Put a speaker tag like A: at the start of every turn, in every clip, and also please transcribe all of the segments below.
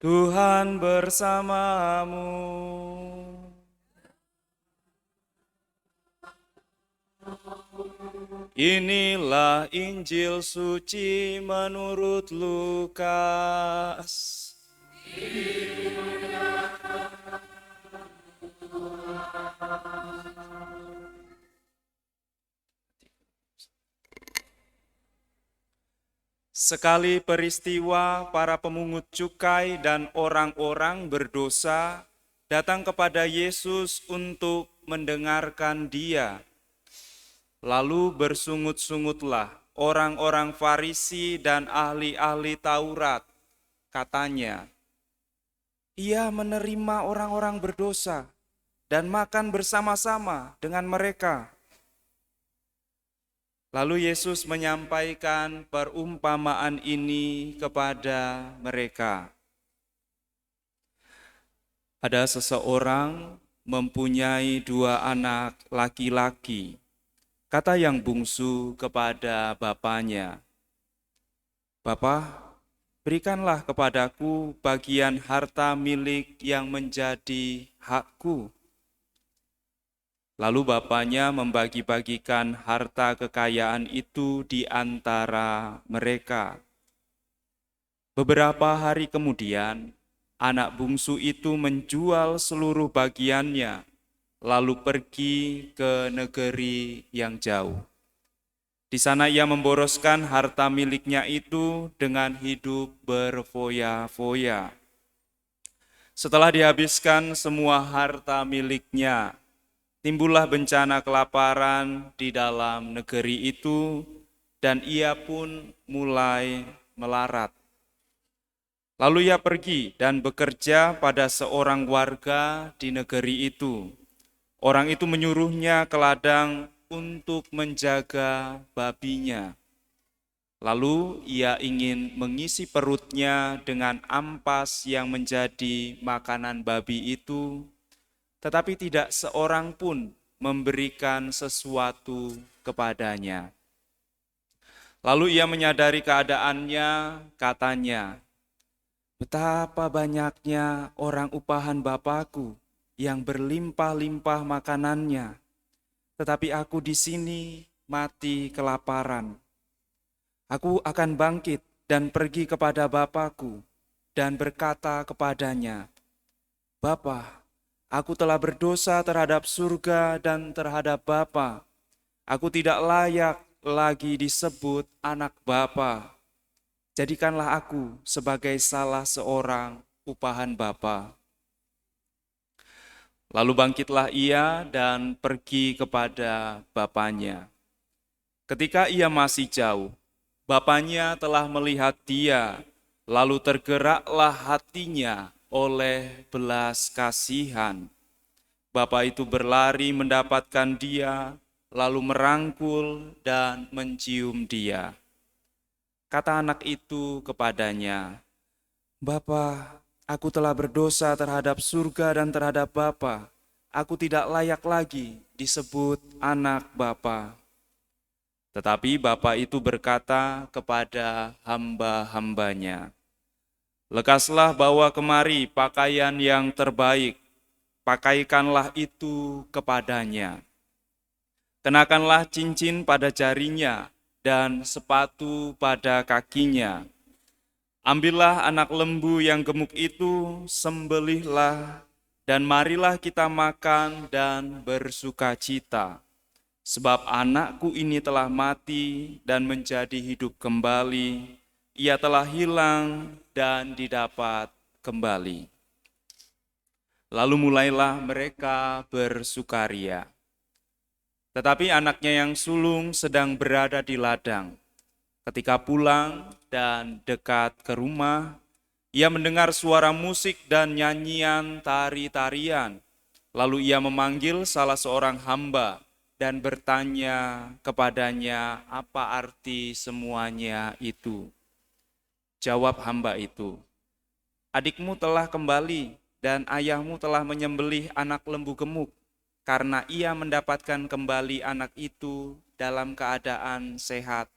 A: Tuhan bersamamu. Inilah Injil suci menurut Lukas. Sekali peristiwa, para pemungut cukai dan orang-orang berdosa datang kepada Yesus untuk mendengarkan Dia. Lalu bersungut-sungutlah orang-orang Farisi dan ahli-ahli Taurat. Katanya, Ia menerima orang-orang berdosa dan makan bersama-sama dengan mereka. Lalu Yesus menyampaikan perumpamaan ini kepada mereka. Ada seseorang mempunyai 2 anak laki-laki. Kata yang bungsu kepada bapaknya, "Bapa, berikanlah kepadaku bagian harta milik yang menjadi hakku." Lalu bapaknya membagi-bagikan harta kekayaan itu di antara mereka. Beberapa hari kemudian, anak bungsu itu menjual seluruh bagiannya, lalu pergi ke negeri yang jauh. Di sana ia memboroskan harta miliknya itu dengan hidup berfoya-foya. Setelah dihabiskan semua harta miliknya, timbullah bencana kelaparan di dalam negeri itu, dan ia pun mulai melarat. Lalu ia pergi dan bekerja pada seorang warga di negeri itu. Orang itu menyuruhnya ke ladang untuk menjaga babinya. Lalu ia ingin mengisi perutnya dengan ampas yang menjadi makanan babi itu, tetapi tidak seorang pun memberikan sesuatu kepadanya. Lalu ia menyadari keadaannya, katanya, "Betapa banyaknya orang upahan Bapakku yang berlimpah-limpah makanannya, tetapi aku di sini mati kelaparan. Aku akan bangkit dan pergi kepada Bapakku dan berkata kepadanya, Bapa, aku telah berdosa terhadap surga dan terhadap Bapa. Aku tidak layak lagi disebut anak Bapa. Jadikanlah aku sebagai salah seorang upahan Bapa." Lalu bangkitlah ia dan pergi kepada bapaknya. Ketika ia masih jauh, bapaknya telah melihat dia, lalu tergeraklah hatinya oleh belas kasihan. Bapa itu berlari mendapatkan dia, lalu merangkul dan mencium dia. Kata anak itu kepadanya, "Bapa, aku telah berdosa terhadap surga dan terhadap Bapa. Aku tidak layak lagi disebut anak Bapa." Tetapi Bapa itu berkata kepada hamba-hambanya, "Lekaslah bawa kemari pakaian yang terbaik, pakaikanlah itu kepadanya. Kenakanlah cincin pada jarinya dan sepatu pada kakinya. Ambillah anak lembu yang gemuk itu, sembelihlah, dan marilah kita makan dan bersukacita. Sebab anakku ini telah mati dan menjadi hidup kembali, ia telah hilang dan didapat kembali." Lalu mulailah mereka bersukaria. Tetapi anaknya yang sulung sedang berada di ladang. Ketika pulang dan dekat ke rumah, ia mendengar suara musik dan nyanyian tari-tarian. Lalu ia memanggil salah seorang hamba dan bertanya kepadanya apa arti semuanya itu. Jawab hamba itu, "Adikmu telah kembali dan ayahmu telah menyembelih anak lembu gemuk, karena ia mendapatkan kembali anak itu dalam keadaan sehat."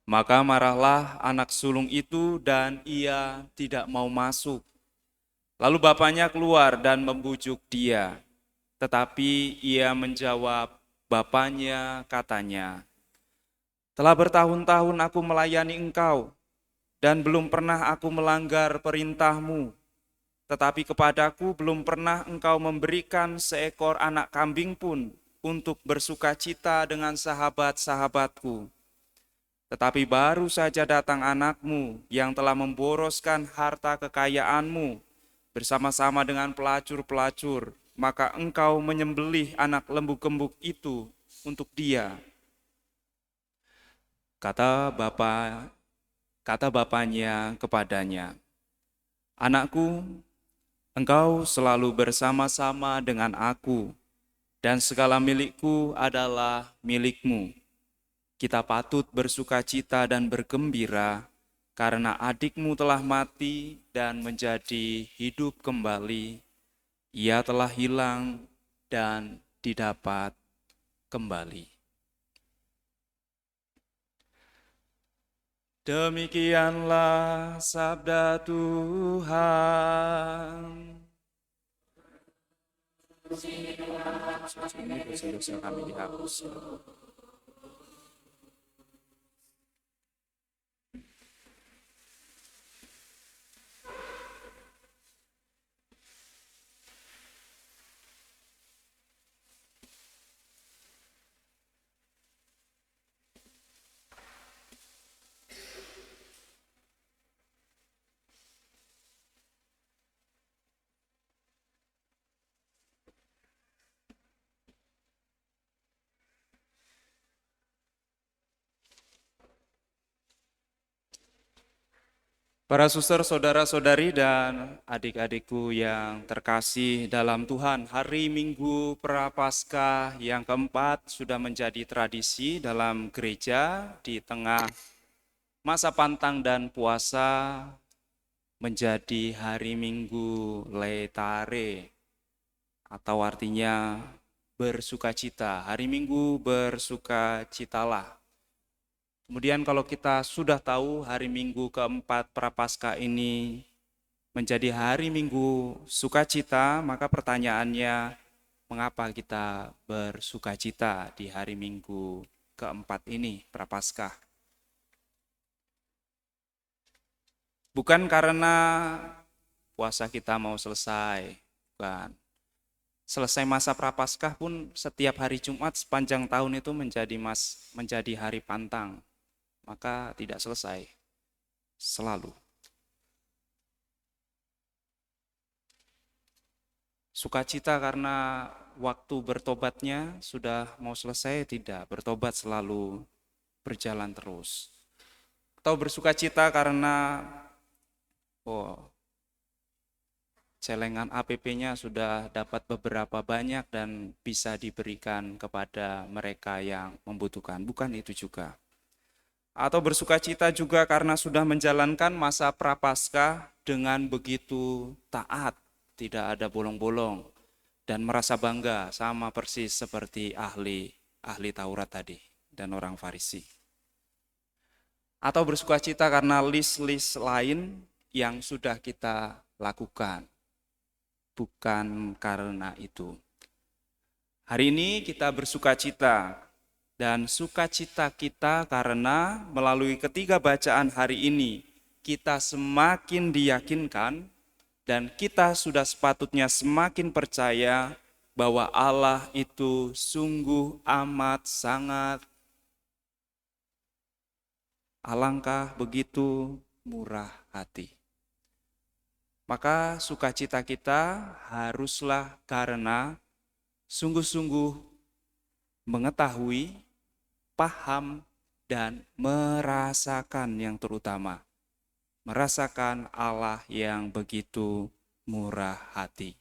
A: Maka marahlah anak sulung itu dan ia tidak mau masuk. Lalu bapaknya keluar dan membujuk dia. Tetapi ia menjawab, bapaknya katanya, telah bertahun-tahun aku melayani engkau, dan belum pernah aku melanggar perintahmu. Tetapi kepadaku belum pernah engkau memberikan seekor anak kambing pun untuk bersuka cita dengan sahabat-sahabatku. Tetapi baru saja datang anakmu yang telah memboroskan harta kekayaanmu bersama-sama dengan pelacur-pelacur, maka engkau menyembelih anak lembu gembuk itu untuk dia. Kata bapaknya kepadanya, anakku, engkau selalu bersama-sama dengan aku, dan segala milikku adalah milikmu. Kita patut bersuka cita dan bergembira, karena adikmu telah mati dan menjadi hidup kembali. Ia telah hilang dan didapat kembali. Demikianlah sabda Tuhan. Dosa-dosa kami dihapus. Para suster, saudara-saudari, dan adik-adikku yang terkasih dalam Tuhan, hari Minggu Prapaskah yang keempat sudah menjadi tradisi dalam gereja di tengah masa pantang dan puasa, menjadi hari Minggu Laetare, atau artinya bersukacita. Hari Minggu bersukacitalah. Kemudian kalau kita sudah tahu hari Minggu keempat Prapaskah ini menjadi hari Minggu sukacita, maka pertanyaannya, mengapa kita bersukacita di hari Minggu keempat ini Prapaskah? Bukan karena puasa kita mau selesai, bukan. Selesai masa Prapaskah pun setiap hari Jumat sepanjang tahun itu menjadi hari pantang. Maka tidak selesai, selalu. Sukacita karena waktu bertobatnya sudah mau selesai, tidak. Bertobat selalu berjalan terus. Atau bersukacita karena celengan APP-nya sudah dapat beberapa banyak dan bisa diberikan kepada mereka yang membutuhkan. Bukan itu juga. Atau bersukacita juga karena sudah menjalankan masa Prapaskah dengan begitu taat, tidak ada bolong-bolong, dan merasa bangga sama persis seperti ahli Taurat tadi dan orang Farisi. Atau bersukacita karena list-list lain yang sudah kita lakukan, bukan karena itu. Hari ini kita bersukacita. Dan sukacita kita karena melalui ketiga bacaan hari ini, kita semakin diyakinkan dan kita sudah sepatutnya semakin percaya bahwa Allah itu sungguh amat sangat alangkah begitu murah hati. Maka sukacita kita haruslah karena sungguh-sungguh mengetahui, paham, dan merasakan yang terutama. Merasakan Allah yang begitu murah hati.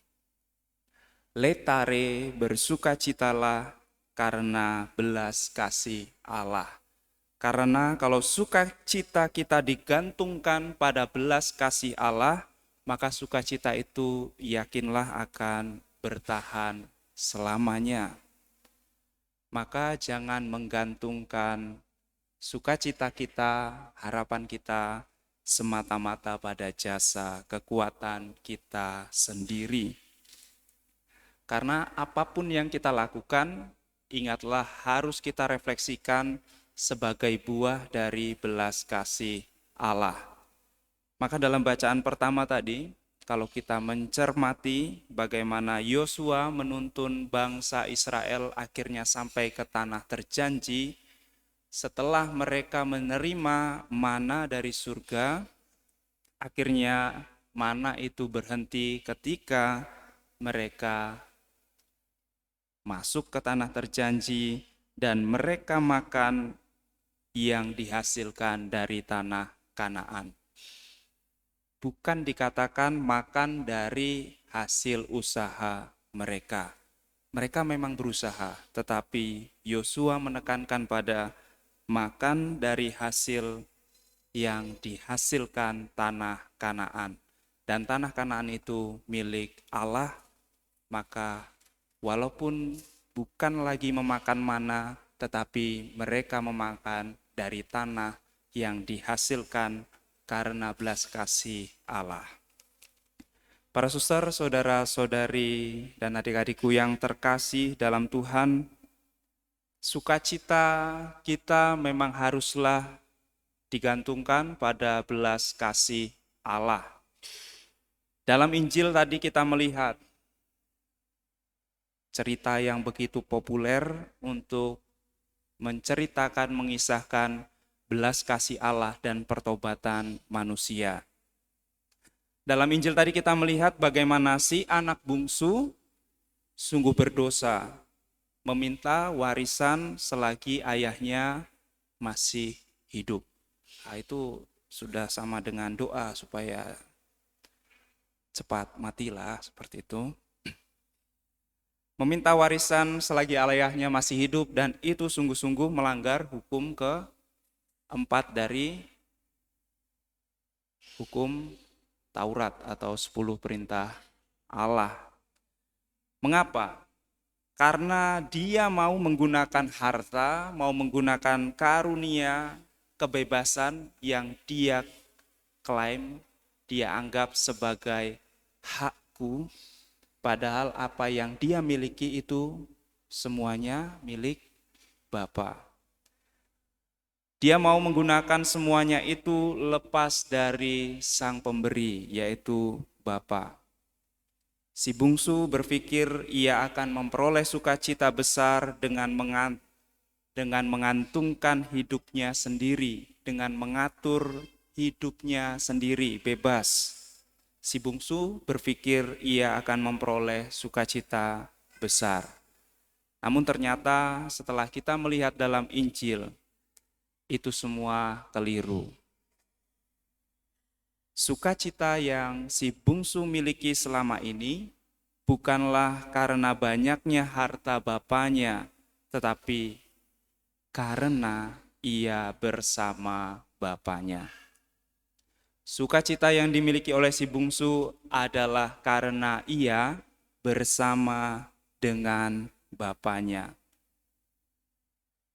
A: Laetare, bersukacitalah karena belas kasih Allah. Karena kalau sukacita kita digantungkan pada belas kasih Allah, maka sukacita itu yakinlah akan bertahan selamanya. Maka jangan menggantungkan sukacita kita, harapan kita semata-mata pada jasa kekuatan kita sendiri. Karena apapun yang kita lakukan, ingatlah harus kita refleksikan sebagai buah dari belas kasih Allah. Maka dalam bacaan pertama tadi, kalau kita mencermati bagaimana Yosua menuntun bangsa Israel akhirnya sampai ke tanah terjanji, setelah mereka menerima mana dari surga, akhirnya mana itu berhenti ketika mereka masuk ke tanah terjanji dan mereka makan yang dihasilkan dari tanah Kanaan. Bukan dikatakan makan dari hasil usaha mereka. Mereka memang berusaha, tetapi Yosua menekankan pada makan dari hasil yang dihasilkan tanah Kanaan. Dan tanah Kanaan itu milik Allah, maka walaupun bukan lagi memakan mana, tetapi mereka memakan dari tanah yang dihasilkan karena belas kasih Allah. Para suster, saudara-saudari, dan adik-adikku yang terkasih dalam Tuhan, sukacita kita memang haruslah digantungkan pada belas kasih Allah. Dalam Injil tadi kita melihat cerita yang begitu populer untuk menceritakan, mengisahkan belas kasih Allah dan pertobatan manusia. Dalam Injil tadi kita melihat bagaimana si anak bungsu sungguh berdosa, meminta warisan selagi ayahnya masih hidup. Nah, itu sudah sama dengan doa supaya cepat matilah, seperti itu. Meminta warisan selagi ayahnya masih hidup, dan itu sungguh-sungguh melanggar hukum keempat dari hukum Taurat atau 10 perintah Allah. Mengapa? Karena dia mau menggunakan harta, mau menggunakan karunia, kebebasan yang dia klaim, dia anggap sebagai hakku, padahal apa yang dia miliki itu semuanya milik Bapa. Dia mau menggunakan semuanya itu lepas dari sang pemberi, yaitu Bapa. Si bungsu berpikir ia akan memperoleh sukacita besar dengan mengantungkan hidupnya sendiri, dengan mengatur hidupnya sendiri, bebas. Si bungsu berpikir ia akan memperoleh sukacita besar. Namun ternyata setelah kita melihat dalam Injil, itu semua keliru. Sukacita yang si bungsu miliki selama ini bukanlah karena banyaknya harta bapaknya, tetapi karena ia bersama bapaknya. Sukacita yang dimiliki oleh si bungsu adalah karena ia bersama dengan bapaknya.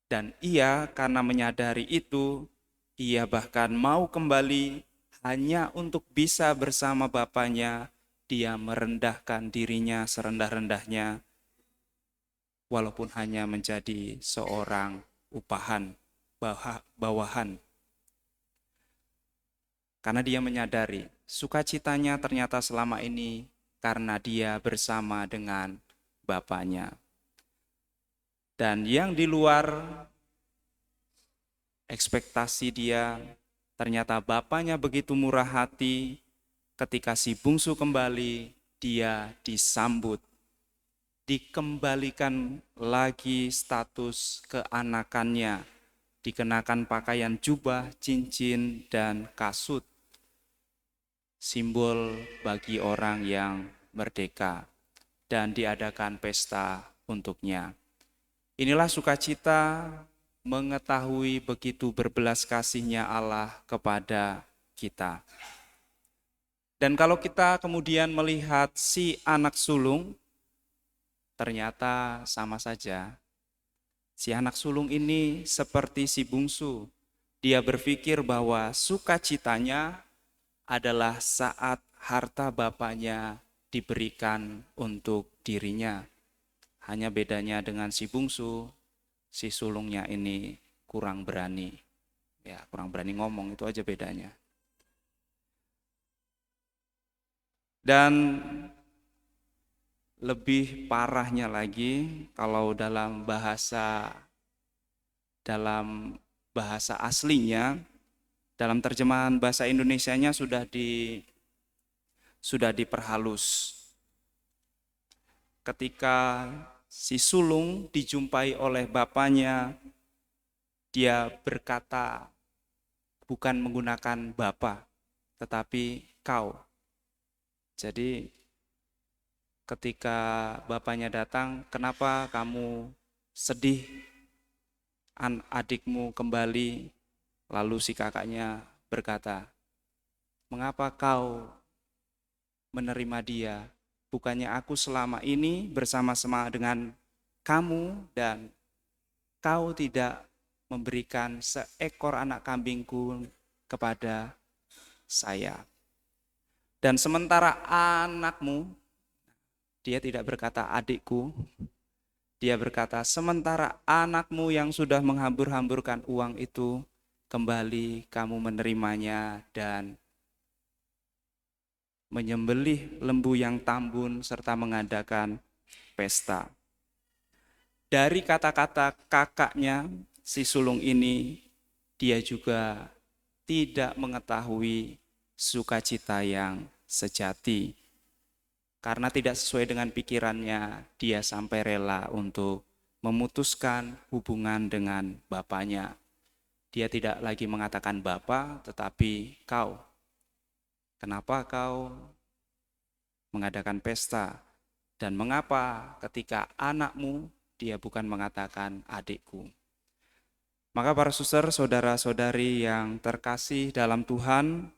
A: Dan ia karena menyadari itu, ia bahkan mau kembali hanya untuk bisa bersama bapaknya. Dia merendahkan dirinya serendah-rendahnya, walaupun hanya menjadi seorang upahan, bawahan. Karena dia menyadari sukacitanya ternyata selama ini karena dia bersama dengan bapaknya. Dan yang di luar ekspektasi dia, ternyata bapaknya begitu murah hati, ketika si bungsu kembali, dia disambut, dikembalikan lagi status keanakannya, dikenakan pakaian jubah, cincin, dan kasut, simbol bagi orang yang merdeka, dan diadakan pesta untuknya. Inilah sukacita mengetahui begitu berbelas kasihnya Allah kepada kita. Dan kalau kita kemudian melihat si anak sulung, ternyata sama saja. Si anak sulung ini seperti si bungsu. Dia berpikir bahwa sukacitanya adalah saat harta bapaknya diberikan untuk dirinya. Hanya bedanya dengan si bungsu, si sulungnya ini kurang berani. Ya, kurang berani ngomong, itu aja bedanya. Dan lebih parahnya lagi kalau dalam bahasa aslinya, dalam terjemahan bahasa Indonesianya sudah diperhalus. Ketika si sulung dijumpai oleh bapaknya, dia berkata bukan menggunakan bapa, tetapi kau. Jadi ketika bapaknya datang, kenapa kamu sedih? Adikmu kembali. Lalu si kakaknya berkata, mengapa kau menerima dia? Bukannya aku selama ini bersama-sama dengan kamu dan kau tidak memberikan seekor anak kambingku kepada saya. Dan sementara anakmu, dia tidak berkata adikku, dia berkata sementara anakmu yang sudah menghambur-hamburkan uang itu, kembali kamu menerimanya dan menyembelih lembu yang tambun serta mengadakan pesta. Dari kata-kata kakaknya, si sulung ini, dia juga tidak mengetahui sukacita yang sejati. Karena tidak sesuai dengan pikirannya, dia sampai rela untuk memutuskan hubungan dengan bapaknya. Dia tidak lagi mengatakan bapa, tetapi kau. Kenapa kau mengadakan pesta? Dan mengapa ketika anakmu, dia bukan mengatakan adikku? Maka para suster, saudara-saudari yang terkasih dalam Tuhan,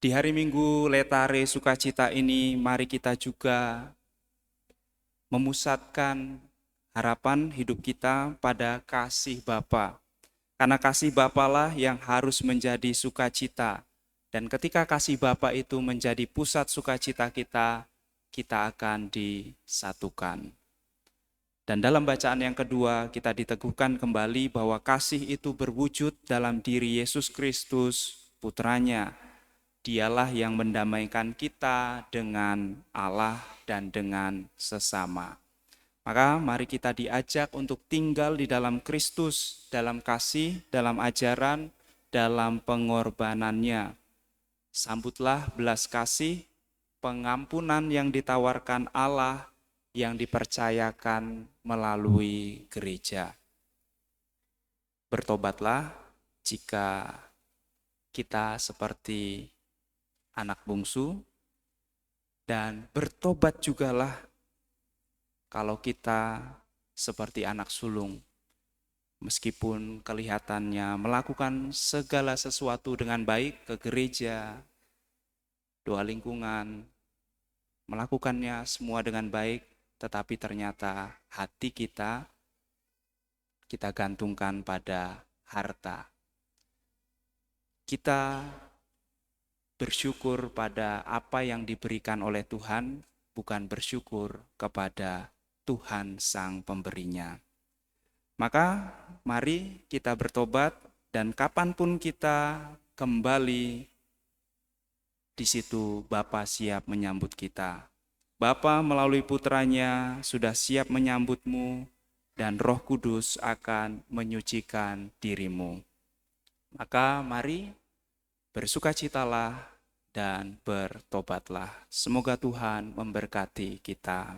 A: di hari Minggu Letare Sukacita ini, mari kita juga memusatkan harapan hidup kita pada kasih Bapa. Karena kasih Bapa lah yang harus menjadi sukacita. Dan ketika kasih Bapa itu menjadi pusat sukacita kita, kita akan disatukan. Dan dalam bacaan yang kedua, kita diteguhkan kembali bahwa kasih itu berwujud dalam diri Yesus Kristus, Putranya. Dialah yang mendamaikan kita dengan Allah dan dengan sesama. Maka mari kita diajak untuk tinggal di dalam Kristus, dalam kasih, dalam ajaran, dalam pengorbanannya. Sambutlah belas kasih, pengampunan yang ditawarkan Allah, yang dipercayakan melalui gereja. Bertobatlah jika kita seperti anak bungsu, dan bertobat jugalah kalau kita seperti anak sulung. Meskipun kelihatannya melakukan segala sesuatu dengan baik ke gereja, doa lingkungan, melakukannya semua dengan baik, tetapi ternyata hati kita gantungkan pada harta. Kita bersyukur pada apa yang diberikan oleh Tuhan, bukan bersyukur kepada Tuhan Sang Pemberinya. Maka mari kita bertobat, dan kapanpun kita kembali, di situ Bapa siap menyambut kita. Bapa melalui Putranya sudah siap menyambutmu, dan Roh Kudus akan menyucikan dirimu. Maka mari bersukacitalah dan bertobatlah. Semoga Tuhan memberkati kita.